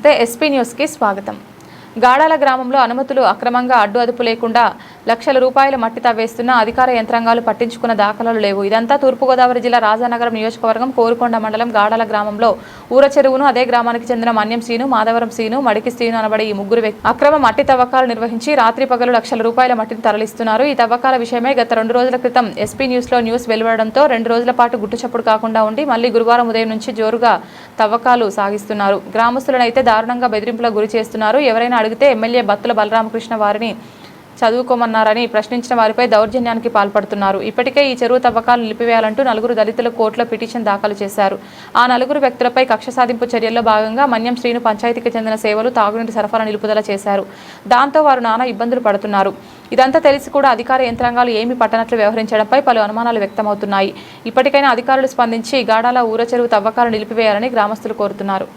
నమస్తే SP news కి స్వాగతం। గాడాల గ్రామంలో అనుమతులు అక్రమంగా అడ్డు అదుపు లేకుండా లక్షల రూపాయల మట్టి తవ్వేస్తున్న అధికార యంత్రాంగాలు పట్టించుకున్న దాఖలాలు లేవు। ఇదంతా తూర్పుగోదావరి జిల్లా రాజానగరం నియోజకవర్గం కోరుకొండ మండలం గాడాల గ్రామంలో ఊర చెరువును అదే గ్రామానికి చెందిన మన్యం సీను, మాధవరం సీను, మడికి సీను అనబడే ఈ ముగ్గురు వ్యక్తులు అక్రమ మట్టి తవ్వకాలు నిర్వహించి రాత్రి పగలు లక్షల రూపాయల మట్టిని తరలిస్తున్నారు। ఈ తవ్వకాల విషయమై గత 2 రోజుల క్రితం ఎస్పీ న్యూస్ లో న్యూస్ వెలువడడంతో 2 రోజుల పాటు గుట్టుచప్పుడు కాకుండా ఉండి మళ్లీ గురువారం ఉదయం నుంచి జోరుగా తవ్వకాలు సాగిస్తున్నారు। గ్రామస్తులనైతే దారుణంగా బెదిరింపులకు గురి చేస్తున్నారు। ఎవరైనా అడిగితే ఎమ్మెల్యే బత్తుల బలరామకృష్ణ వారిని చదువుకోమన్నారని ప్రశ్నించిన వారిపై దౌర్జన్యానికి పాల్పడుతున్నారు। ఇప్పటికే ఈ చెరువు తవ్వకాలు నిలిపివేయాలంటూ 4 దళితులు కోర్టులో పిటిషన్ దాఖలు చేశారు। ఆ 4 వ్యక్తులపై కక్ష సాధింపు చర్యల్లో భాగంగా మన్యం శ్రీను పంచాయతీకి చెందిన సేవలు, తాగునీటి సరఫరా నిలుపుదల చేశారు। దాంతో వారు నానా ఇబ్బందులు పడుతున్నారు। ఇదంతా తెలిసి కూడా అధికార యంత్రాంగాలు ఏమీ పట్టనట్లు వ్యవహరించడంపై పలు అనుమానాలు వ్యక్తమవుతున్నాయి। ఇప్పటికైనా అధికారులు స్పందించి గాడాల ఊర చెరువు తవ్వకాలు నిలిపివేయాలని గ్రామస్తులు కోరుతున్నారు।